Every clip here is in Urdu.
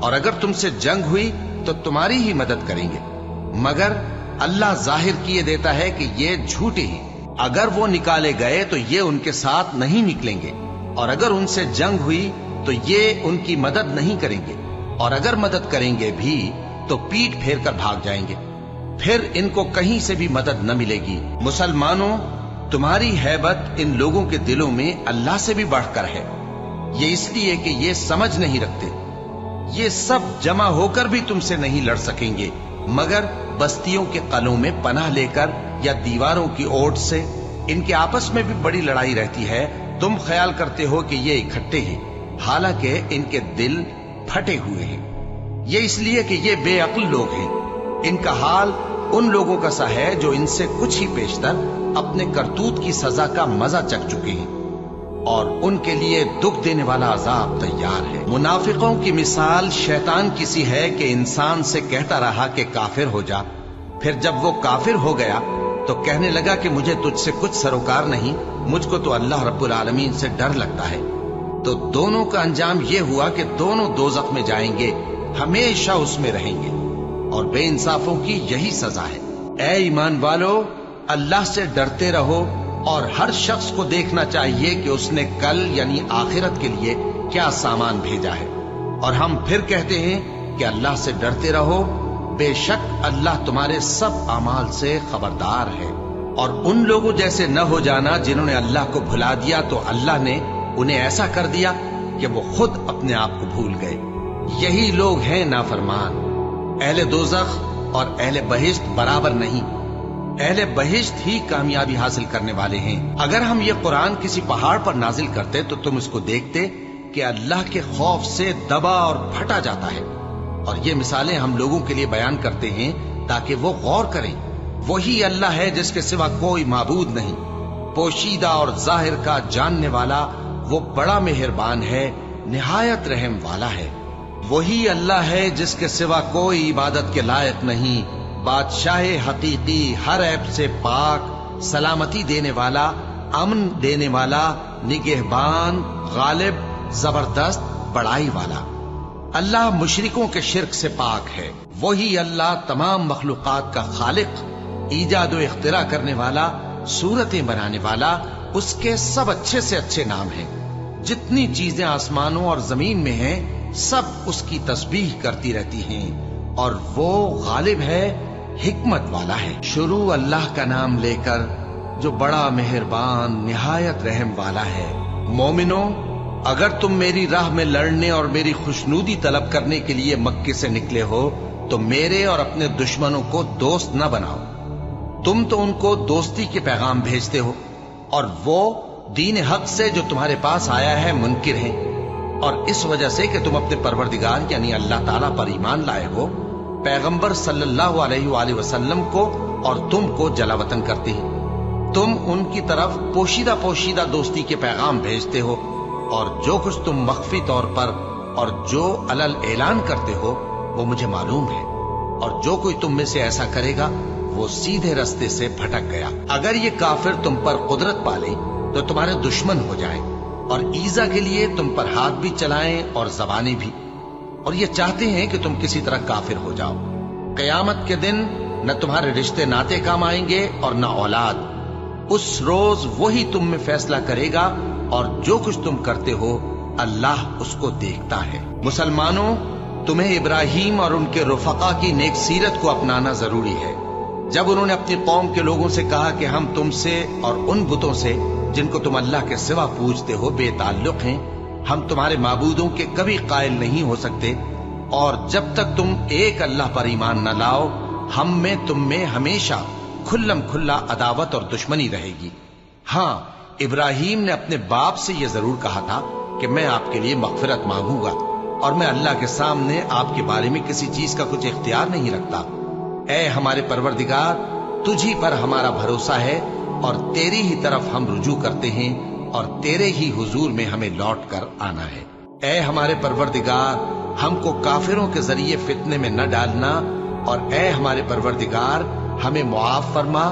اور اگر تم سے جنگ ہوئی تو تمہاری ہی مدد کریں گے، مگر اللہ ظاہر کیے دیتا ہے کہ یہ جھوٹے ہی۔ اگر وہ نکالے گئے تو یہ ان کے ساتھ نہیں نکلیں گے، اور اگر ان سے جنگ ہوئی تو یہ ان کی مدد نہیں کریں گے، اور اگر مدد کریں گے بھی تو پیٹ پھیر کر بھاگ جائیں گے، پھر ان کو کہیں سے بھی مدد نہ ملے گی۔ مسلمانوں، تمہاری ہیبت ان لوگوں کے دلوں میں اللہ سے بھی بڑھ کر ہے، یہ اس لیے کہ یہ سمجھ نہیں رکھتے۔ یہ سب جمع ہو کر بھی تم سے نہیں لڑ سکیں گے، مگر بستیوں کے قلعوں میں پناہ لے کر یا دیواروں کی اوٹ سے۔ ان کے آپس میں بھی بڑی لڑائی رہتی ہے، تم خیال کرتے ہو کہ یہ اکٹھے ہیں، حالانکہ ان کے دل پھٹے ہوئے ہیں۔ یہ اس لیے کہ یہ بے عقل لوگ ہیں۔ ان کا حال ان لوگوں کا سا ہے جو ان سے کچھ ہی پیشتر اپنے کرتوت کی سزا کا مزہ چکھ چکے ہیں، اور ان کے لیے دکھ دینے والا عذاب تیار ہے۔ منافقوں کی مثال شیطان کی سی ہے کہ انسان سے کہتا رہا کہ کافر ہو جا، پھر جب وہ کافر ہو گیا تو کہنے لگا کہ مجھے تجھ سے کچھ سروکار نہیں، مجھ کو تو اللہ رب العالمین سے ڈر لگتا ہے۔ تو دونوں کا انجام یہ ہوا کہ دونوں دوزخ میں جائیں گے، ہمیشہ اس میں رہیں گے، اور بے انصافوں کی یہی سزا ہے۔ اے ایمان والو، اللہ سے ڈرتے رہو، اور ہر شخص کو دیکھنا چاہیے کہ اس نے کل یعنی آخرت کے لیے کیا سامان بھیجا ہے۔ اور ہم پھر کہتے ہیں کہ اللہ سے ڈرتے رہو، بے شک اللہ تمہارے سب اعمال سے خبردار ہے۔ اور ان لوگوں جیسے نہ ہو جانا جنہوں نے اللہ کو بھلا دیا تو اللہ نے انہیں ایسا کر دیا کہ وہ خود اپنے آپ کو بھول گئے۔ یہی لوگ ہیں نافرمان۔ اہل دوزخ اور اہل بہشت برابر نہیں، اہل بہشت ہی کامیابی حاصل کرنے والے ہیں۔ اگر ہم یہ قرآن کسی پہاڑ پر نازل کرتے تو تم اس کو دیکھتے کہ اللہ کے خوف سے دبا اور پھٹا جاتا ہے، اور یہ مثالیں ہم لوگوں کے لیے بیان کرتے ہیں تاکہ وہ غور کریں۔ وہی اللہ ہے جس کے سوا کوئی معبود نہیں، پوشیدہ اور ظاہر کا جاننے والا، وہ بڑا مہربان ہے، نہایت رحم والا ہے۔ وہی اللہ ہے جس کے سوا کوئی عبادت کے لائق نہیں، بادشاہ حقیقی، ہر عیب سے پاک، سلامتی دینے والا، امن دینے والا، نگہبان، غالب، زبردست، بڑائی والا۔ اللہ مشرکوں کے شرک سے پاک ہے۔ وہی اللہ تمام مخلوقات کا خالق، ایجاد و اختراع کرنے والا، صورتیں بنانے والا، اس کے سب اچھے سے اچھے نام ہیں۔ جتنی چیزیں آسمانوں اور زمین میں ہیں سب اس کی تسبیح کرتی رہتی ہیں، اور وہ غالب ہے، حکمت والا ہے۔ شروع اللہ کا نام لے کر جو بڑا مہربان نہایت رحم والا ہے۔ مومنوں، اگر تم میری راہ میں لڑنے اور میری خوشنودی طلب کرنے کے لیے مکے سے نکلے ہو تو میرے اور اپنے دشمنوں کو دوست نہ بناؤ۔ تم تو ان کو دوستی کے پیغام بھیجتے ہو، اور وہ دین حق سے جو تمہارے پاس آیا ہے منکر ہیں، اور اس وجہ سے کہ تم اپنے پروردگار یعنی اللہ تعالیٰ پر ایمان لائے ہو، پیغمبر صلی اللہ علیہ وآلہ وسلم کو اور تم کو جلا وطن کرتے ہیں۔ تم ان کی طرف پوشیدہ دوستی کے پیغام بھیجتے ہو، اور جو کچھ تم مخفی طور پر اور جو علل اعلان کرتے ہو وہ مجھے معلوم ہے، اور جو کوئی تم میں سے ایسا کرے گا وہ سیدھے رستے سے بھٹک گیا۔ اگر یہ کافر تم پر قدرت پالیں تو تمہارے دشمن ہو جائیں، اور ایذا کے لیے تم پر ہاتھ بھی چلائیں اور زبانیں بھی، اور یہ چاہتے ہیں کہ تم کسی طرح کافر ہو جاؤ۔ قیامت کے دن نہ تمہارے رشتے ناتے کام آئیں گے اور نہ اولاد۔ اس روز وہی تم میں فیصلہ کرے گا، اور جو کچھ تم کرتے ہو اللہ اس کو دیکھتا ہے۔ مسلمانوں، تمہیں ابراہیم اور ان کے رفقا کی نیک سیرت کو اپنانا ضروری ہے۔ جب انہوں نے اپنی قوم کے لوگوں سے کہا کہ ہم تم سے اور ان بتوں سے جن کو تم اللہ کے سوا پوجتے ہو بے تعلق ہیں، ہم تمہارے معبودوں کے کبھی قائل نہیں ہو سکتے، اور جب تک تم ایک اللہ پر ایمان نہ لاؤ ہم میں تم میں ہمیشہ کھلم کھلا عداوت اور دشمنی رہے گی۔ ہاں، ابراہیم نے اپنے باپ سے یہ ضرور کہا تھا کہ میں آپ کے لیے مغفرت مانگوں گا، اور میں اللہ کے سامنے آپ کے بارے میں کسی چیز کا کچھ اختیار نہیں رکھتا۔ اے ہمارے پروردگار، تجھی پر ہمارا بھروسہ ہے، اور تیری ہی طرف ہم رجوع کرتے ہیں، اور تیرے ہی حضور میں ہمیں لوٹ کر آنا ہے۔ اے ہمارے پروردگار، ہم کو کافروں کے ذریعے فتنے میں نہ ڈالنا، اور اے ہمارے پروردگار ہمیں معاف فرما،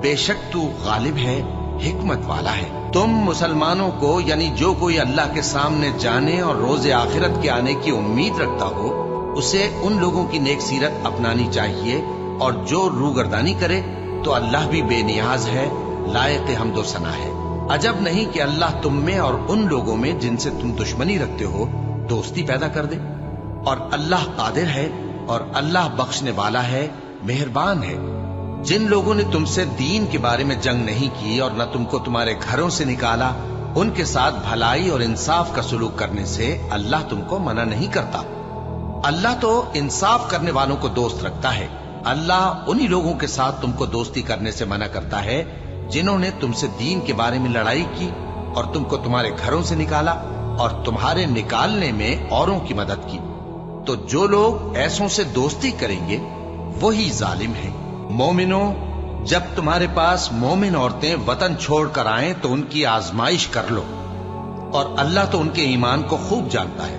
بے شک تو غالب ہے، حکمت والا ہے۔ تم مسلمانوں کو یعنی جو کوئی اللہ کے سامنے جانے اور روز آخرت کے آنے کی امید رکھتا ہو اسے ان لوگوں کی نیک سیرت اپنانی چاہیے، اور جو روگردانی کرے تو اللہ بھی بے نیاز ہے، لائق حمد و ثنا ہے۔ عجب نہیں کہ اللہ تم میں اور ان لوگوں میں جن سے تم دشمنی رکھتے ہو دوستی پیدا کر دے۔ اور اللہ قادر ہے، اور اللہ بخشنے والا ہے، مہربان ہے۔ جن لوگوں نے تم سے دین کے بارے میں جنگ نہیں کی اور نہ تم کو تمہارے گھروں سے نکالا، ان کے ساتھ بھلائی اور انصاف کا سلوک کرنے سے اللہ تم کو منع نہیں کرتا۔ اللہ تو انصاف کرنے والوں کو دوست رکھتا ہے۔ اللہ انہی لوگوں کے ساتھ تم کو دوستی کرنے سے منع کرتا ہے جنہوں نے تم سے دین کے بارے میں لڑائی کی اور تم کو تمہارے گھروں سے نکالا اور تمہارے نکالنے میں اوروں کی مدد کی۔ تو جو لوگ ایسوں سے دوستی کریں گے وہی ظالم ہیں۔ مومنوں، جب تمہارے پاس مومن عورتیں وطن چھوڑ کر آئیں تو ان کی آزمائش کر لو، اور اللہ تو ان کے ایمان کو خوب جانتا ہے۔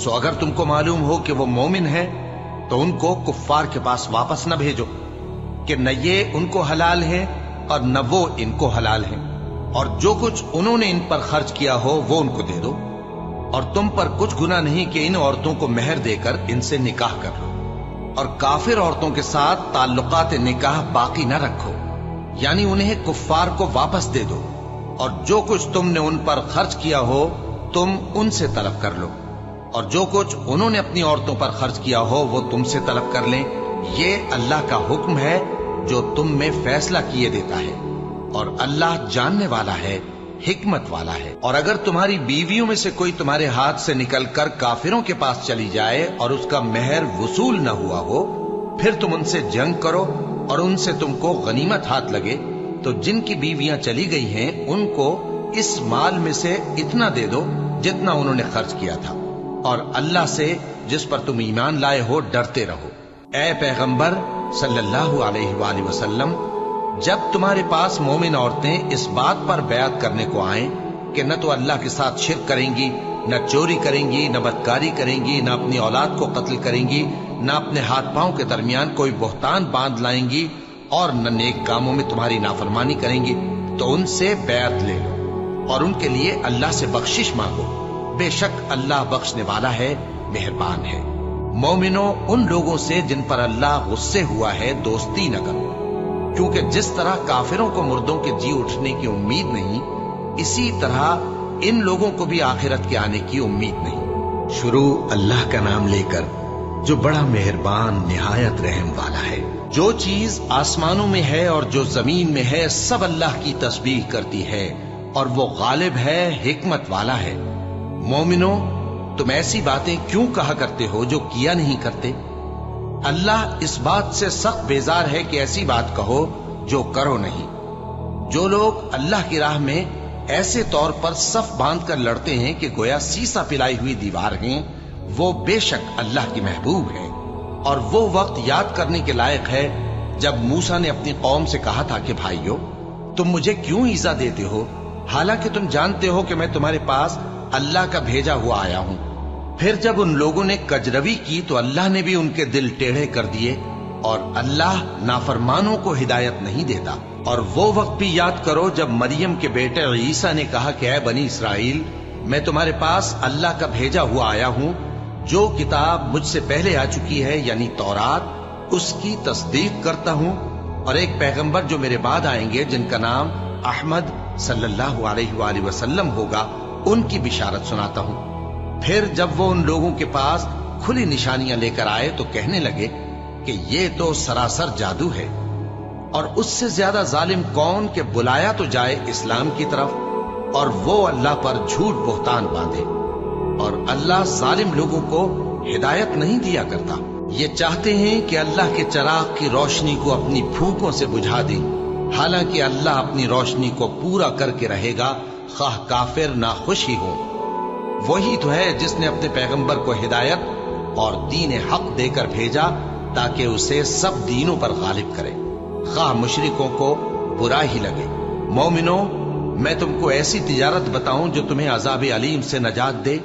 سو اگر تم کو معلوم ہو کہ وہ مومن ہے تو ان کو کفار کے پاس واپس نہ بھیجو، کہ نہ یہ ان کو حلال ہے اور نہ وہ ان کو حلال ہیں، اور جو کچھ انہوں نے ان پر خرچ کیا ہو وہ ان کو دے دو، اور تم پر کچھ گناہ نہیں کہ ان عورتوں کو مہر دے کر ان سے نکاح کر لو، اور کافر عورتوں کے ساتھ تعلقات نکاح باقی نہ رکھو، یعنی انہیں کفار کو واپس دے دو، اور جو کچھ تم نے ان پر خرچ کیا ہو تم ان سے طلب کر لو، اور جو کچھ انہوں نے اپنی عورتوں پر خرچ کیا ہو وہ تم سے طلب کر لیں۔ یہ اللہ کا حکم ہے جو تم میں فیصلہ کیے دیتا ہے، اور اللہ جاننے والا ہے، حکمت والا ہے۔ اور اگر تمہاری بیویوں میں سے کوئی تمہارے ہاتھ سے نکل کر کافروں کے پاس چلی جائے اور اس کا مہر وصول نہ ہوا ہو، پھر تم ان سے جنگ کرو اور ان سے تم کو غنیمت ہاتھ لگے، تو جن کی بیویاں چلی گئی ہیں ان کو اس مال میں سے اتنا دے دو جتنا انہوں نے خرچ کیا تھا، اور اللہ سے جس پر تم ایمان لائے ہو ڈرتے رہو۔ اے پیغمبر صلی اللہ علیہ وآلہ وسلم، جب تمہارے پاس مومن عورتیں اس بات پر بیعت کرنے کو آئیں کہ نہ تو اللہ کے ساتھ شرک کریں گی، نہ چوری کریں گی، نہ بدکاری کریں گی، نہ اپنی اولاد کو قتل کریں گی، نہ اپنے ہاتھ پاؤں کے درمیان کوئی بہتان باندھ لائیں گی، اور نہ نیک کاموں میں تمہاری نافرمانی کریں گی، تو ان سے بیعت لے لو اور ان کے لیے اللہ سے بخشش مانگو، بے شک اللہ بخشنے والا ہے، مہربان ہے۔ مومنوں، ان لوگوں سے جن پر اللہ غصے ہوا ہے دوستی نہ کرو، کیونکہ جس طرح کافروں کو مردوں کے جی اٹھنے کی امید نہیں، اسی طرح ان لوگوں کو بھی آخرت کے آنے کی امید نہیں۔ شروع اللہ کا نام لے کر جو بڑا مہربان نہایت رحم والا ہے۔ جو چیز آسمانوں میں ہے اور جو زمین میں ہے سب اللہ کی تسبیح کرتی ہے، اور وہ غالب ہے، حکمت والا ہے۔ مومنوں، تم ایسی باتیں کیوں کہا کرتے ہو جو کیا نہیں کرتے؟ اللہ اس بات سے سخت بیزار ہے کہ ایسی بات کہو جو کرو نہیں۔ جو لوگ اللہ کی راہ میں ایسے طور پر صف باندھ کر لڑتے ہیں کہ گویا سیسا پلائی ہوئی دیوار ہیں، وہ بے شک اللہ کی محبوب ہیں۔ اور وہ وقت یاد کرنے کے لائق ہے جب موسیٰ نے اپنی قوم سے کہا تھا کہ بھائیو، تم مجھے کیوں ایذا دیتے ہو، حالانکہ تم جانتے ہو کہ میں تمہارے پاس اللہ کا بھیجا ہوا آیا ہوں۔ پھر جب ان لوگوں نے کجروی کی تو اللہ نے بھی ان کے دل ٹیڑھے کر دیے، اور اللہ نافرمانوں کو ہدایت نہیں دیتا۔ اور وہ وقت بھی یاد کرو جب مریم کے بیٹے عیسیٰ نے کہا کہ اے بنی اسرائیل، میں تمہارے پاس اللہ کا بھیجا ہوا آیا ہوں، جو کتاب مجھ سے پہلے آ چکی ہے یعنی تورات، اس کی تصدیق کرتا ہوں، اور ایک پیغمبر جو میرے بعد آئیں گے جن کا نام احمد صلی اللہ علیہ وآلہ وسلم ہوگا، ان کی بشارت سناتا ہوں۔ پھر جب وہ ان لوگوں کے پاس کھلی نشانیاں لے کر آئے تو کہنے لگے کہ یہ تو سراسر جادو ہے، اور اس سے زیادہ ظالم کون کہ بلایا تو جائے اسلام کی طرف اور وہ اللہ پر جھوٹ بہتان باندھے، اور اللہ ظالم لوگوں کو ہدایت نہیں دیا کرتا۔ یہ چاہتے ہیں کہ اللہ کے چراغ کی روشنی کو اپنی پھونکوں سے بجھا دیں، حالانکہ اللہ اپنی روشنی کو پورا کر کے رہے گا، خواہ کافر ناخوش ہی ہوں۔ وہی تو ہے جس نے اپنے پیغمبر کو ہدایت اور دین حق دے کر بھیجا تاکہ اسے سب دینوں پر غالب کرے، خواہ مشرکوں کو برا ہی لگے۔ مومنوں، میں تم کو ایسی تجارت بتاؤں جو تمہیں عذاب علیم سے نجات دے؟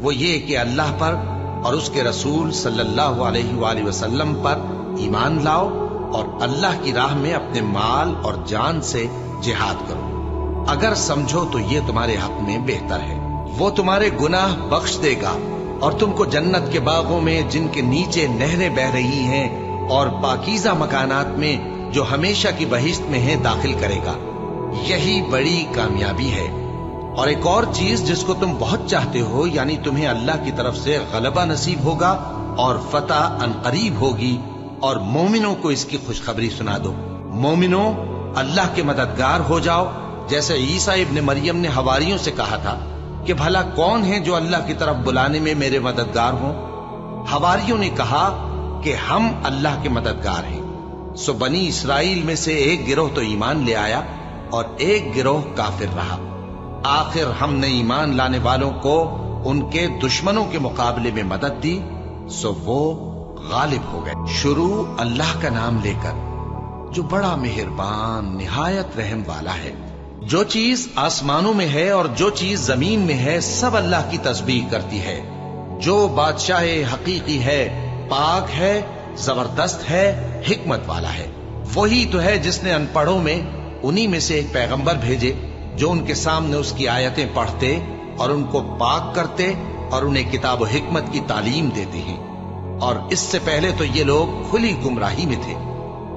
وہ یہ کہ اللہ پر اور اس کے رسول صلی اللہ علیہ وآلہ وسلم پر ایمان لاؤ، اور اللہ کی راہ میں اپنے مال اور جان سے جہاد کرو۔ اگر سمجھو تو یہ تمہارے حق میں بہتر ہے۔ وہ تمہارے گناہ بخش دے گا اور تم کو جنت کے باغوں میں جن کے نیچے نہریں بہ رہی ہیں اور پاکیزہ مکانات میں جو ہمیشہ کی بہشت میں ہیں داخل کرے گا۔ یہی بڑی کامیابی ہے۔ اور ایک اور چیز جس کو تم بہت چاہتے ہو، یعنی تمہیں اللہ کی طرف سے غلبہ نصیب ہوگا اور فتح عنقریب ہوگی، اور مومنوں کو اس کی خوشخبری سنا دو۔ مومنوں، اللہ کے مددگار ہو جاؤ، جیسے عیسیٰ ابن مریم نے حواریوں سے کہا تھا کہ بھلا کون ہے جو اللہ کی طرف بلانے میں میرے مددگار ہوں؟ حواریوں نے کہا کہ ہم اللہ کے مددگار ہیں۔ سو بنی اسرائیل میں سے ایک گروہ تو ایمان لے آیا اور ایک گروہ کافر رہا۔ آخر ہم نے ایمان لانے والوں کو ان کے دشمنوں کے مقابلے میں مدد دی، سو وہ غالب ہو گئے۔ شروع اللہ کا نام لے کر جو بڑا مہربان نہایت رحم والا ہے۔ جو چیز آسمانوں میں ہے اور جو چیز زمین میں ہے سب اللہ کی تسبیح کرتی ہے۔ جو بادشاہ حقیقی ہے، پاک ہے، زبردست ہے، حکمت والا ہے۔ وہی تو ہے جس نے ان پڑھوں میں انہی میں سے ایک پیغمبر بھیجے جو ان کے سامنے اس کی آیتیں پڑھتے اور ان کو پاک کرتے اور انہیں کتاب و حکمت کی تعلیم دیتے ہیں۔ اور اس سے پہلے تو یہ لوگ کھلی گمراہی میں تھے،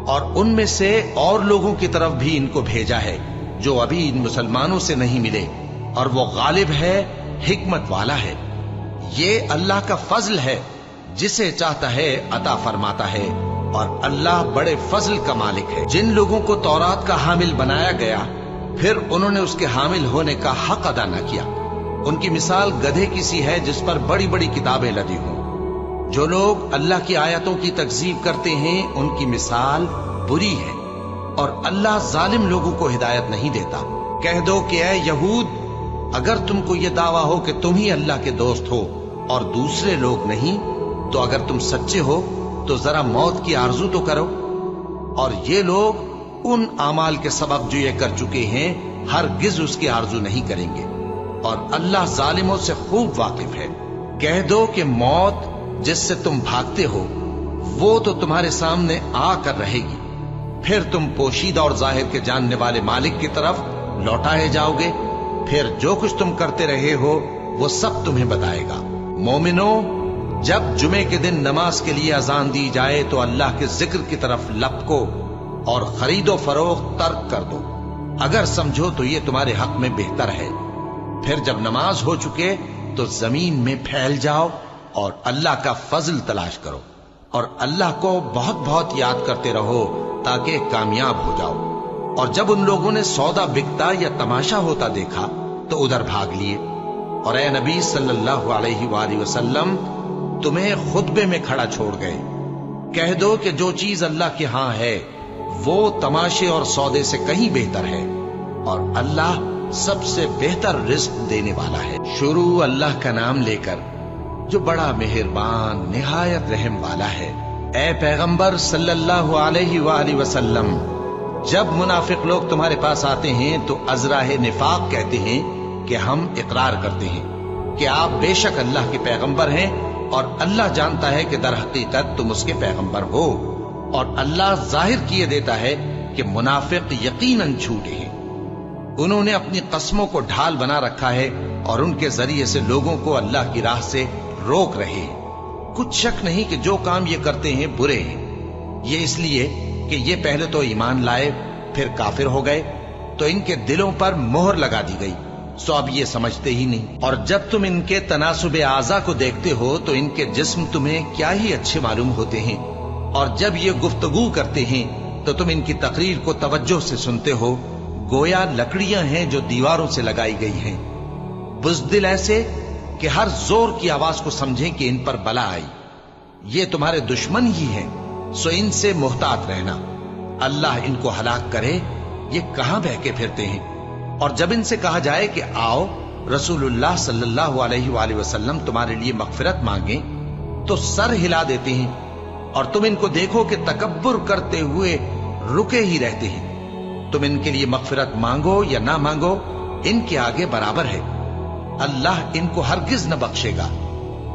اور ان میں سے اور لوگوں کی طرف بھی ان کو بھیجا ہے جو ابھی ان مسلمانوں سے نہیں ملے، اور وہ غالب ہے، حکمت والا ہے۔ یہ اللہ کا فضل ہے، جسے چاہتا ہے عطا فرماتا ہے، اور اللہ بڑے فضل کا مالک ہے۔ جن لوگوں کو تورات کا حامل بنایا گیا پھر انہوں نے اس کے حامل ہونے کا حق ادا نہ کیا، ان کی مثال گدھے کی سی ہے جس پر بڑی بڑی کتابیں لدی ہوں۔ جو لوگ اللہ کی آیتوں کی تکذیب کرتے ہیں ان کی مثال بری ہے، اور اللہ ظالم لوگوں کو ہدایت نہیں دیتا۔ کہہ دو کہ اے یہود، اگر تم کو یہ دعویٰ ہو کہ تم ہی اللہ کے دوست ہو اور دوسرے لوگ نہیں، تو اگر تم سچے ہو تو ذرا موت کی آرزو تو کرو۔ اور یہ لوگ ان اعمال کے سبب جو یہ کر چکے ہیں ہرگز اس کی آرزو نہیں کریں گے، اور اللہ ظالموں سے خوب واقف ہے۔ کہہ دو کہ موت جس سے تم بھاگتے ہو وہ تو تمہارے سامنے آ کر رہے گی، پھر تم پوشیدہ اور ظاہر کے جاننے والے مالک کی طرف لوٹائے جاؤ گے، پھر جو کچھ تم کرتے رہے ہو وہ سب تمہیں بتائے گا۔ مومنوں، جب جمعے کے دن نماز کے لیے اذان دی جائے تو اللہ کے ذکر کی طرف لپکو اور خرید و فروخت ترک کر دو، اگر سمجھو تو یہ تمہارے حق میں بہتر ہے۔ پھر جب نماز ہو چکے تو زمین میں پھیل جاؤ اور اللہ کا فضل تلاش کرو، اور اللہ کو بہت بہت یاد کرتے رہو تاکہ کامیاب ہو جاؤ۔ اور جب ان لوگوں نے سودا بکتا یا تماشا ہوتا دیکھا تو ادھر بھاگ لیے۔ اور اے نبی صلی اللہ علیہ وآلہ وسلم، تمہیں خطبے میں کھڑا چھوڑ گئے۔ کہہ دو کہ جو چیز اللہ کے ہاں ہے وہ تماشے اور سودے سے کہیں بہتر ہے، اور اللہ سب سے بہتر رزق دینے والا ہے۔ شروع اللہ کا نام لے کر جو بڑا مہربان نہایت رحم والا ہے۔ اے پیغمبر صلی اللہ علیہ وآلہ وسلم، جب منافق لوگ تمہارے پاس آتے ہیں تو ازراہ نفاق کہتے ہیں کہ ہم اقرار کرتے ہیں کہ آپ بے شک اللہ کے پیغمبر ہیں، اور اللہ جانتا ہے کہ در حقیقت تم اس کے پیغمبر ہو، اور اللہ ظاہر کیے دیتا ہے کہ منافق یقیناً جھوٹے ہیں۔ انہوں نے اپنی قسموں کو ڈھال بنا رکھا ہے اور ان کے ذریعے سے لوگوں کو اللہ کی راہ سے روک رہے ہیں۔ کچھ شک نہیں کہ جو کام یہ کرتے ہیں برے ہیں، یہ اس لیے کہ یہ پہلے تو ایمان لائے پھر کافر ہو گئے، تو ان کے دلوں پر مہر لگا دی گئی، سو اب یہ سمجھتے ہی نہیں۔ اور جب تم ان کے تناسب اعضاء کو دیکھتے ہو تو ان کے جسم تمہیں کیا ہی اچھے معلوم ہوتے ہیں، اور جب یہ گفتگو کرتے ہیں تو تم ان کی تقریر کو توجہ سے سنتے ہو، گویا لکڑیاں ہیں جو دیواروں سے لگائی گئی ہیں، بزدل ایسے کہ ہر زور کی آواز کو سمجھیں کہ ان پر بلا آئی۔ یہ تمہارے دشمن ہی ہیں، سو ان سے محتاط رہنا، اللہ ان کو ہلاک کرے، یہ کہاں بہکے پھرتے ہیں۔ اور جب ان سے کہا جائے کہ آؤ رسول اللہ صلی اللہ علیہ وآلہ وسلم تمہارے لیے مغفرت مانگیں، تو سر ہلا دیتے ہیں، اور تم ان کو دیکھو کہ تکبر کرتے ہوئے رکے ہی رہتے ہیں۔ تم ان کے لیے مغفرت مانگو یا نہ مانگو، ان کے آگے برابر ہے، اللہ ان کو ہرگز نہ بخشے گا،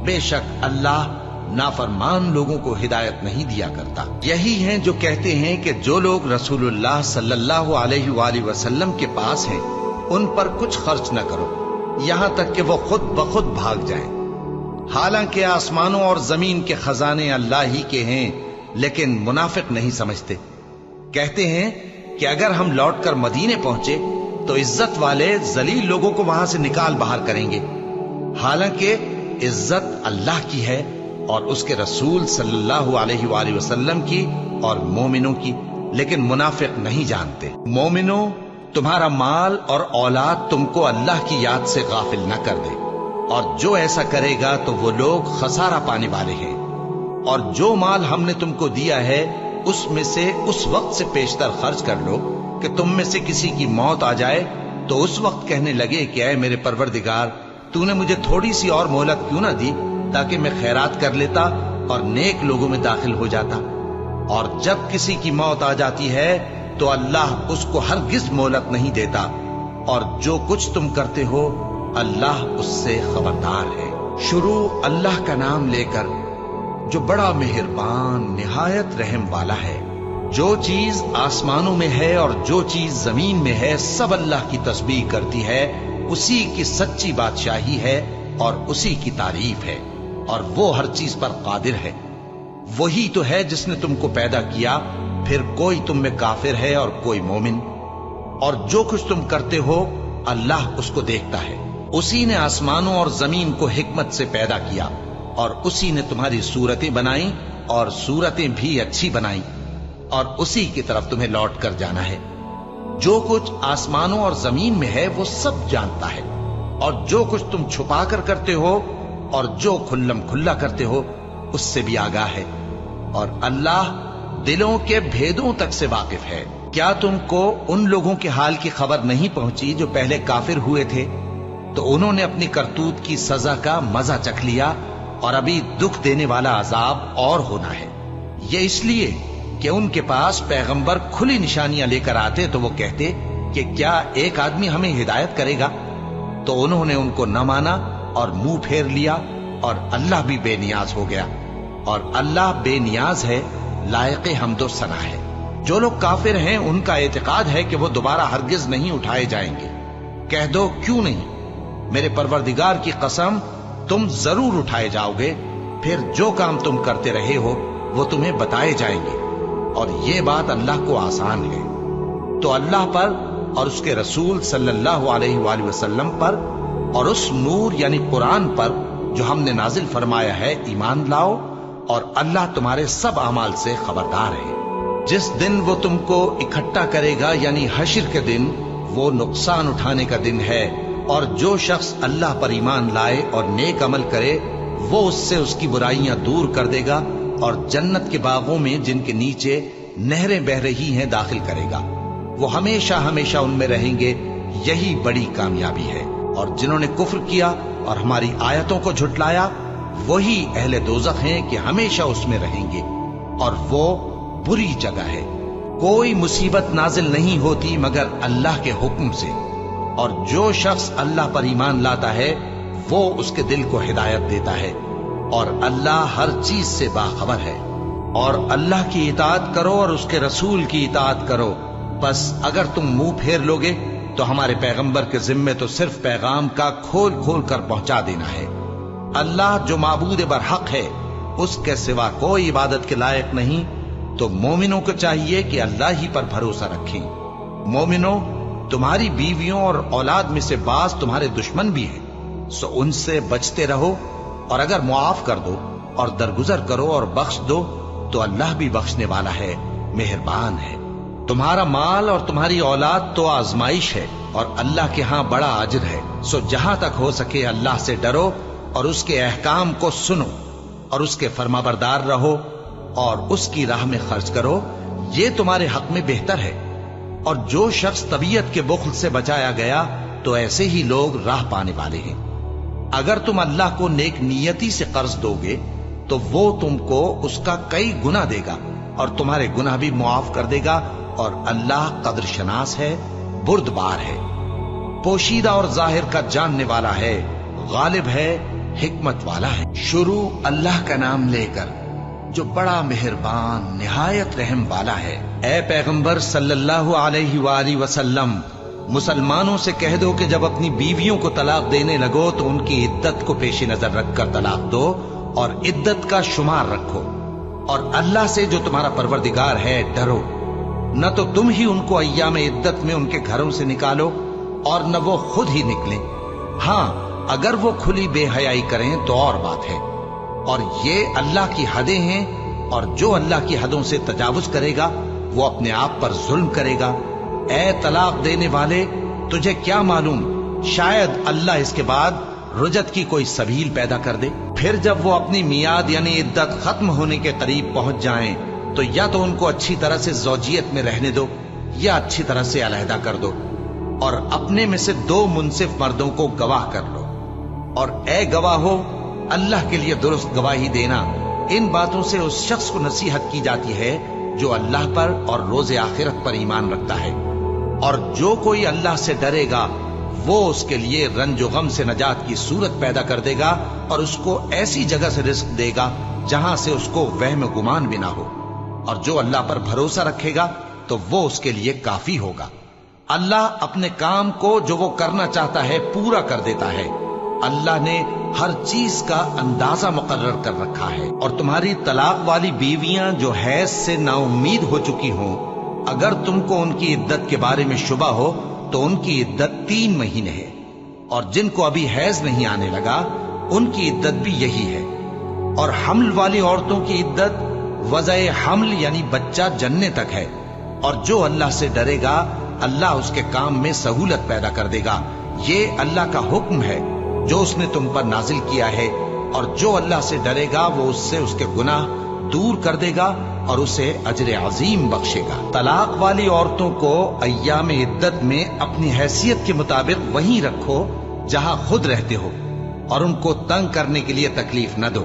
بے شک اللہ نافرمان لوگوں کو ہدایت نہیں دیا کرتا۔ یہی ہیں جو کہتے ہیں کہ جو لوگ رسول اللہ صلی اللہ علیہ وآلہ وسلم کے پاس ہیں ان پر کچھ خرچ نہ کرو یہاں تک کہ وہ خود بخود بھاگ جائیں۔ حالانکہ آسمانوں اور زمین کے خزانے اللہ ہی کے ہیں، لیکن منافق نہیں سمجھتے۔ کہتے ہیں کہ اگر ہم لوٹ کر مدینے پہنچے تو عزت والے ذلیل لوگوں کو وہاں سے نکال باہر کریں گے، حالانکہ عزت اللہ کی ہے اور اس کے رسول صلی اللہ علیہ وآلہ وسلم کی اور مومنوں کی، لیکن منافق نہیں جانتے۔ مومنوں، تمہارا مال اور اولاد تم کو اللہ کی یاد سے غافل نہ کر دے، اور جو ایسا کرے گا تو وہ لوگ خسارہ پانے والے ہیں۔ اور جو مال ہم نے تم کو دیا ہے اس میں سے اس وقت سے پیشتر خرچ کر لو کہ تم میں سے کسی کی موت آ جائے تو اس وقت کہنے لگے کہ اے میرے پروردگار، تو نے مجھے تھوڑی سی اور مہلت کیوں نہ دی تاکہ میں خیرات کر لیتا اور نیک لوگوں میں داخل ہو جاتا۔ اور جب کسی کی موت آ جاتی ہے تو اللہ اس کو ہرگز مہلت نہیں دیتا، اور جو کچھ تم کرتے ہو اللہ اس سے خبردار ہے۔ شروع اللہ کا نام لے کر جو بڑا مہربان نہایت رحم والا ہے۔ جو چیز آسمانوں میں ہے اور جو چیز زمین میں ہے سب اللہ کی تسبیح کرتی ہے، اسی کی سچی بادشاہی ہے اور اسی کی تعریف ہے، اور وہ ہر چیز پر قادر ہے۔ وہی تو ہے جس نے تم کو پیدا کیا، پھر کوئی تم میں کافر ہے اور کوئی مومن، اور جو کچھ تم کرتے ہو اللہ اس کو دیکھتا ہے۔ اسی نے آسمانوں اور زمین کو حکمت سے پیدا کیا، اور اسی نے تمہاری صورتیں بنائیں اور صورتیں بھی اچھی بنائیں، اور اسی کی طرف تمہیں لوٹ کر جانا ہے۔ جو کچھ آسمانوں اور زمین میں ہے وہ سب جانتا ہے، اور جو کچھ تم چھپا کر کرتے ہو اور جو کھلم کھلا کرتے ہو اس سے بھی آگاہ ہے، اور اللہ دلوں کے بھیدوں تک سے واقف ہے۔ کیا تم کو ان لوگوں کے حال کی خبر نہیں پہنچی جو پہلے کافر ہوئے تھے؟ تو انہوں نے اپنی کرتوت کی سزا کا مزہ چکھ لیا، اور ابھی دکھ دینے والا عذاب اور ہونا ہے۔ یہ اس لیے کہ ان کے پاس پیغمبر کھلی نشانیاں لے کر آتے تو وہ کہتے کہ کیا ایک آدمی ہمیں ہدایت کرے گا؟ تو انہوں نے ان کو نہ مانا اور منہ پھیر لیا، اور اللہ بھی بے نیاز ہو گیا، اور اللہ بے نیاز ہے، لائق حمد و ثنا ہے۔ جو لوگ کافر ہیں ان کا اعتقاد ہے کہ وہ دوبارہ ہرگز نہیں اٹھائے جائیں گے۔ کہہ دو کیوں نہیں؟ میرے پروردگار کی قسم تم ضرور اٹھائے جاؤ گے، پھر جو کام تم کرتے رہے ہو وہ تمہیں بتائے جائیں گے، اور یہ بات اللہ کو آسان ہے۔ تو اللہ پر اور اس کے رسول صلی اللہ علیہ وآلہ وسلم پر اور اس نور یعنی قرآن پر جو ہم نے نازل فرمایا ہے ایمان لاؤ، اور اللہ تمہارے سب اعمال سے خبردار ہے۔ جس دن وہ تم کو اکٹھا کرے گا یعنی حشر کے دن، وہ نقصان اٹھانے کا دن ہے، اور جو شخص اللہ پر ایمان لائے اور نیک عمل کرے وہ اس سے اس کی برائیاں دور کر دے گا، اور جنت کے باغوں میں جن کے نیچے نہریں بہ رہی ہیں داخل کرے گا۔ وہ ہمیشہ ہمیشہ ان میں رہیں گے، یہی بڑی کامیابی ہے۔ اور جنہوں نے کفر کیا اور ہماری آیتوں کو جھٹلایا وہی اہل دوزخ ہیں کہ ہمیشہ اس میں رہیں گے، اور وہ بری جگہ ہے۔ کوئی مصیبت نازل نہیں ہوتی مگر اللہ کے حکم سے، اور جو شخص اللہ پر ایمان لاتا ہے وہ اس کے دل کو ہدایت دیتا ہے، اور اللہ ہر چیز سے باخبر ہے۔ اور اللہ کی اطاعت کرو اور اس کے رسول کی اطاعت کرو، بس اگر تم منہ پھیر لوگے تو ہمارے پیغمبر کے ذمے تو صرف پیغام کا کھول کھول کر پہنچا دینا ہے۔ اللہ جو معبود برحق ہے اس کے سوا کوئی عبادت کے لائق نہیں، تو مومنوں کو چاہیے کہ اللہ ہی پر بھروسہ رکھیں۔ مومنوں، تمہاری بیویوں اور اولاد میں سے بعض تمہارے دشمن بھی ہیں، سو ان سے بچتے رہو، اور اگر معاف کر دو اور درگزر کرو اور بخش دو تو اللہ بھی بخشنے والا ہے، مہربان ہے۔ تمہارا مال اور تمہاری اولاد تو آزمائش ہے، اور اللہ کے ہاں بڑا اجر ہے، سو جہاں تک ہو سکے اللہ سے ڈرو اور اس کے احکام کو سنو، اور اس کے فرمانبردار رہو، اور اس کی راہ میں خرچ کرو، یہ تمہارے حق میں بہتر ہے۔ اور جو شخص طبیعت کے بخل سے بچایا گیا تو ایسے ہی لوگ راہ پانے والے ہیں۔ اگر تم اللہ کو نیک نیتی سے قرض دو گے تو وہ تم کو اس کا کئی گنا دے گا، اور تمہارے گناہ بھی معاف کر دے گا، اور اللہ قدر شناس ہے، بردبار ہے، پوشیدہ اور ظاہر کا جاننے والا ہے، غالب ہے، حکمت والا ہے۔ شروع اللہ کا نام لے کر جو بڑا مہربان نہایت رحم والا ہے۔ اے پیغمبر صلی اللہ علیہ وآلہ وسلم، مسلمانوں سے کہہ دو کہ جب اپنی بیویوں کو طلاق دینے لگو تو ان کی عدت کو پیش نظر رکھ کر طلاق دو اور عدت کا شمار رکھو، اور اللہ سے جو تمہارا پروردگار ہے ڈرو، نہ تو تم ہی ان کو ایام عدت میں ان کے گھروں سے نکالو اور نہ وہ خود ہی نکلیں، ہاں اگر وہ کھلی بے حیائی کریں تو اور بات ہے، اور یہ اللہ کی حدیں ہیں، اور جو اللہ کی حدوں سے تجاوز کرے گا وہ اپنے آپ پر ظلم کرے گا۔ اے طلاق دینے والے، تجھے کیا معلوم شاید اللہ اس کے بعد رجعت کی کوئی سبیل پیدا کر دے۔ پھر جب وہ اپنی میعاد یعنی عدت ختم ہونے کے قریب پہنچ جائیں تو یا تو ان کو اچھی طرح سے زوجیت میں رہنے دو یا اچھی طرح سے علیحدہ کر دو، اور اپنے میں سے 2 منصف مردوں کو گواہ کر لو، اور اے گواہو اللہ کے لیے درست گواہی دینا۔ ان باتوں سے اس شخص کو نصیحت کی جاتی ہے جو اللہ پر اور روز آخرت پر ایمان رکھتا ہے، اور جو کوئی اللہ سے ڈرے گا وہ اس کے لیے رنج و غم سے نجات کی صورت پیدا کر دے گا اور اس کو ایسی جگہ سے رزق دے گا جہاں سے اس کو وہم و گمان بھی نہ ہو، اور جو اللہ پر بھروسہ رکھے گا تو وہ اس کے لیے کافی ہوگا۔ اللہ اپنے کام کو جو وہ کرنا چاہتا ہے پورا کر دیتا ہے۔ اللہ نے ہر چیز کا اندازہ مقرر کر رکھا ہے۔ اور تمہاری طلاق والی بیویاں جو حیض سے نا امید ہو چکی ہوں، اگر تم کو ان کی عدت کے بارے میں شبہ ہو تو ان کی عدت 3 مہینے ہے، اور جن کو ابھی حیض نہیں آنے لگا ان کی عدت بھی یہی ہے۔ اور حمل والی عورتوں کی عدت وضع حمل یعنی بچہ جننے تک ہے، اور جو اللہ سے ڈرے گا اللہ اس کے کام میں سہولت پیدا کر دے گا۔ یہ اللہ کا حکم ہے جو اس نے تم پر نازل کیا ہے، اور جو اللہ سے ڈرے گا وہ اس سے اس کے گناہ دور کر دے گا اور اسے اجر عظیم بخشے گا۔ طلاق والی عورتوں کو ایام عدت میں اپنی حیثیت کے مطابق وہیں رکھو جہاں خود رہتے ہو، اور ان کو تنگ کرنے کے لیے تکلیف نہ دو،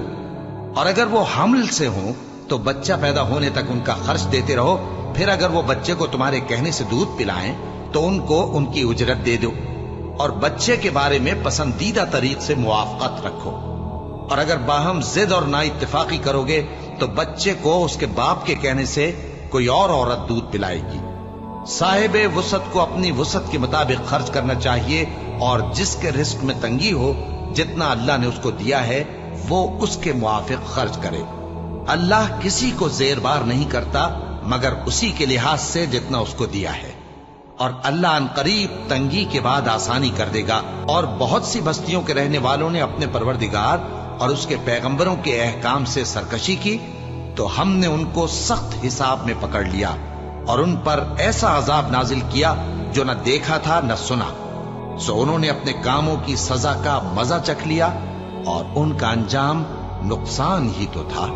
اور اگر وہ حمل سے ہوں تو بچہ پیدا ہونے تک ان کا خرچ دیتے رہو، پھر اگر وہ بچے کو تمہارے کہنے سے دودھ پلائیں تو ان کو ان کی اجرت دے دو، اور بچے کے بارے میں پسندیدہ طریق سے موافقت رکھو، اور اگر باہم ضد اور نا اتفاقی کرو گے تو بچے کو اس کے باپ کے کہنے سے کوئی اور عورت دودھ پلائے گی۔ صاحب وسعت کو اپنی وسعت کے مطابق خرچ کرنا چاہیے، اور جس کے رزق میں تنگی ہو جتنا اللہ نے اس کو دیا ہے وہ اس کے موافق خرچ کرے۔ اللہ کسی کو زیر بار نہیں کرتا مگر اسی کے لحاظ سے جتنا اس کو دیا ہے، اور اللہ ان قریب تنگی کے بعد آسانی کر دے گا۔ اور بہت سی بستیوں کے رہنے والوں نے اپنے پروردگار اور اس کے پیغمبروں کے احکام سے سرکشی کی تو ہم نے ان کو سخت حساب میں پکڑ لیا اور ان پر ایسا عذاب نازل کیا جو نہ دیکھا تھا نہ سنا، سو انہوں نے اپنے کاموں کی سزا کا مزہ چکھ لیا اور ان کا انجام نقصان ہی تو تھا۔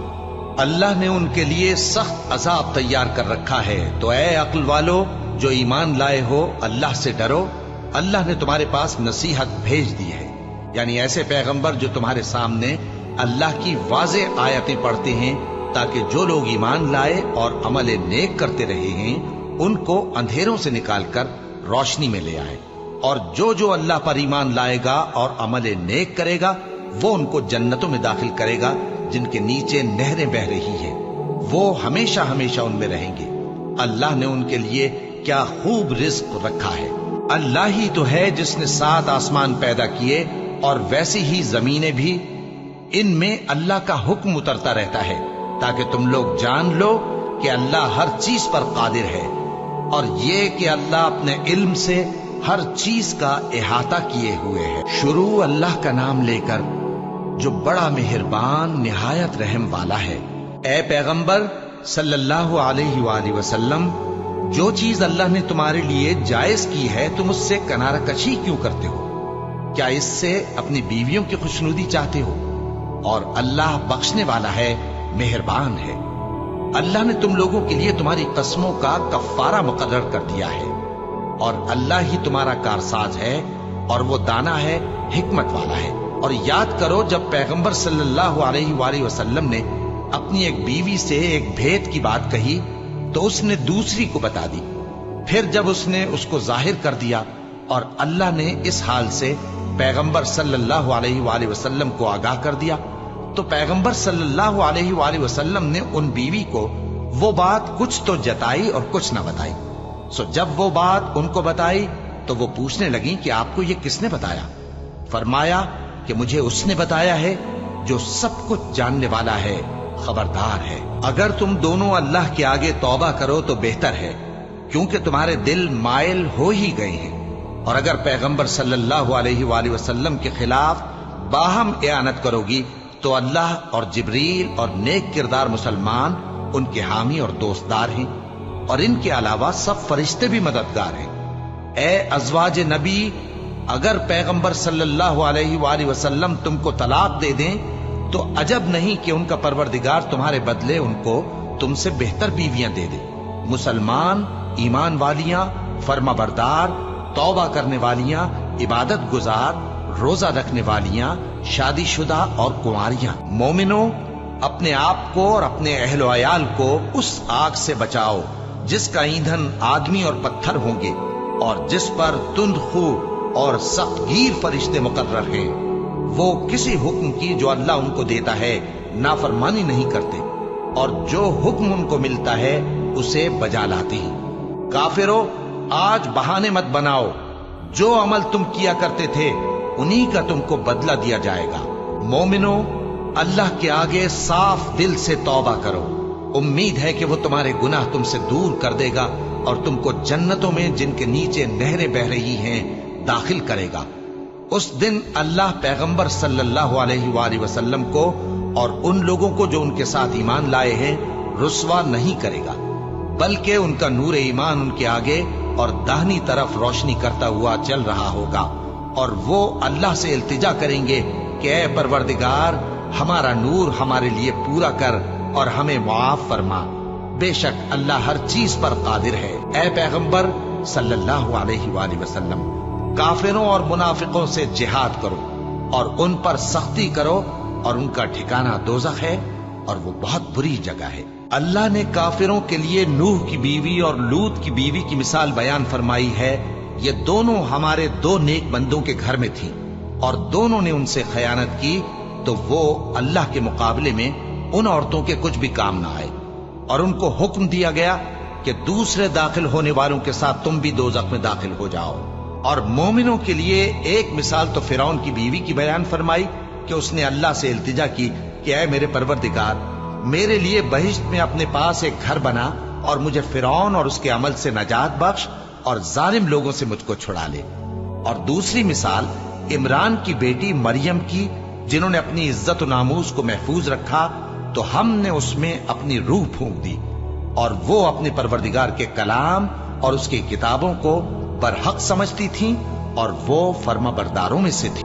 اللہ نے ان کے لیے سخت عذاب تیار کر رکھا ہے، تو اے عقل والو جو ایمان لائے ہو اللہ سے ڈرو۔ اللہ نے تمہارے پاس نصیحت بھیج دی ہے، یعنی ایسے پیغمبر جو تمہارے سامنے اللہ کی واضح آیتیں پڑھتے ہیں تاکہ جو لوگ ایمان لائے اور عمل نیک کرتے رہے ہیں ان کو اندھیروں سے نکال کر روشنی میں لے آئے، اور جو اللہ پر ایمان لائے گا اور عمل نیک کرے گا وہ ان کو جنتوں میں داخل کرے گا جن کے نیچے نہریں بہ رہی ہیں، وہ ہمیشہ ہمیشہ ان میں رہیں گے۔ اللہ نے ان کے لیے کیا خوب رزق رکھا ہے۔ اللہ ہی تو ہے جس نے 7 آسمان پیدا کیے اور ویسی ہی زمینیں بھی، ان میں اللہ کا حکم اترتا رہتا ہے تاکہ تم لوگ جان لو کہ اللہ ہر چیز پر قادر ہے، اور یہ کہ اللہ اپنے علم سے ہر چیز کا احاطہ کیے ہوئے ہے۔ شروع اللہ کا نام لے کر جو بڑا مہربان نہایت رحم والا ہے۔ اے پیغمبر صلی اللہ علیہ وآلہ وسلم، جو چیز اللہ نے تمہارے لیے جائز کی ہے تم اس سے کنارہ کشی کیوں کرتے ہو؟ کیا اس سے اپنی بیویوں کی خوشنودی چاہتے ہو؟ اور اللہ بخشنے والا ہے، مہربان ہے۔ اللہ نے تم لوگوں کے لیے تمہاری قسموں کا کفارہ مقرر کر دیا ہے، اور اللہ ہی تمہارا کارساز ہے اور وہ دانا ہے، حکمت والا ہے۔ اور یاد کرو جب پیغمبر صلی اللہ علیہ وآلہ وسلم نے اپنی ایک بیوی سے ایک بھید کی بات کہی تو اس نے دوسری کو بتا دی، پھر جب اس نے اس کو ظاہر کر دیا اور اللہ نے اس حال سے پیغمبر صلی اللہ علیہ وآلہ وسلم کو آگاہ کر دیا تو پیغمبر صلی اللہ علیہ وآلہ وسلم نے ان بیوی کو وہ بات کچھ تو جتائی اور کچھ نہ بتائی۔ سو جب وہ بات ان کو بتائی تو تو وہ پوچھنے لگیں کہ آپ کو یہ کس نے بتایا؟ فرمایا کہ مجھے اس نے بتایا ہے جو سب کچھ جاننے والا ہے، خبردار ہے۔ اگر تم دونوں اللہ کے آگے توبہ کرو تو بہتر ہے، کیونکہ تمہارے دل مائل ہو ہی گئے ہیں، اور اگر پیغمبر صلی اللہ علیہ وآلہ وسلم کے خلاف باہم اعانت کرو گی تو اللہ اور جبریل اور نیک کردار مسلمان ان کے حامی اور دوستدار ہیں، اور ان کے علاوہ سب فرشتے بھی مددگار ہیں۔ اے ازواج نبی، اگر پیغمبر صلی اللہ علیہ وآلہ وسلم تم کو طلاق دے دیں تو عجب نہیں کہ ان کا پروردگار تمہارے بدلے ان کو تم سے بہتر بیویاں دے دے۔ مسلمان، ایمان والیاں، فرما بردار، توبہ کرنے والیاں، عبادت گزار، روزہ رکھنے والیاں، شادی شدہ اور کنواریاں۔ مومنوں، اپنے آپ کو اور اپنے اہل و عیال کو اس آگ سے بچاؤ جس کا ایندھن آدمی اور پتھر ہوں گے، اور جس پر تند خو اور سخت گیر فرشتے مقرر ہیں۔ وہ کسی حکم کی جو اللہ ان کو دیتا ہے نافرمانی نہیں کرتے، اور جو حکم ان کو ملتا ہے اسے بجا لاتے ہیں۔ کافروں، آج بہانے مت بناؤ، جو عمل تم کیا کرتے تھے انہی کا تم کو بدلہ دیا جائے گا۔ مومنوں، اللہ کے آگے صاف دل سے توبہ کرو، امید ہے کہ وہ تمہارے گناہ تم سے دور کر دے گا اور تم کو جنتوں میں جن کے نیچے نہریں بہ رہی ہیں داخل کرے گا۔ اس دن اللہ پیغمبر صلی اللہ علیہ وآلہ وسلم کو اور ان لوگوں کو جو ان کے ساتھ ایمان لائے ہیں رسوا نہیں کرے گا، بلکہ ان کا نور ایمان ان کے آگے اور داہنی طرف روشنی کرتا ہوا چل رہا ہوگا، اور وہ اللہ سے التجا کریں گے کہ اے پروردگار، ہمارا نور ہمارے لیے پورا کر اور ہمیں معاف فرما، بے شک اللہ ہر چیز پر قادر ہے۔ اے پیغمبر صلی اللہ علیہ وآلہ وسلم، کافروں اور منافقوں سے جہاد کرو اور ان پر سختی کرو، اور ان کا ٹھکانہ دوزخ ہے اور وہ بہت بری جگہ ہے۔ اللہ نے کافروں کے لیے نوح کی بیوی اور لوط کی بیوی کی مثال بیان فرمائی ہے۔ یہ دونوں ہمارے دو نیک بندوں کے گھر میں تھیں، اور دونوں نے ان سے خیانت کی تو وہ اللہ کے مقابلے میں ان عورتوں کے کچھ بھی کام نہ آئے، اور ان کو حکم دیا گیا کہ دوسرے داخل ہونے والوں کے ساتھ تم بھی دوزخ میں داخل ہو جاؤ۔ اور مومنوں کے لیے ایک مثال تو فرعون کی بیوی کی بیان فرمائی کہ اس نے اللہ سے التجا کی کہ اے میرے پروردگار، میرے لیے بہشت میں اپنے پاس ایک گھر بنا اور مجھے فرعون اور اس کے عمل سے نجات بخش اور ظالم لوگوں سے مجھ کو چھڑا لے۔ اور دوسری مثال عمران کی بیٹی مریم کی، جنہوں نے اپنی عزت و ناموس کو محفوظ رکھا تو ہم نے اس میں اپنی روح پھونک دی، اور وہ اپنے پروردگار کے کلام اور اس کی کتابوں کو برحق سمجھتی تھیں، اور وہ فرما برداروں میں سے تھی۔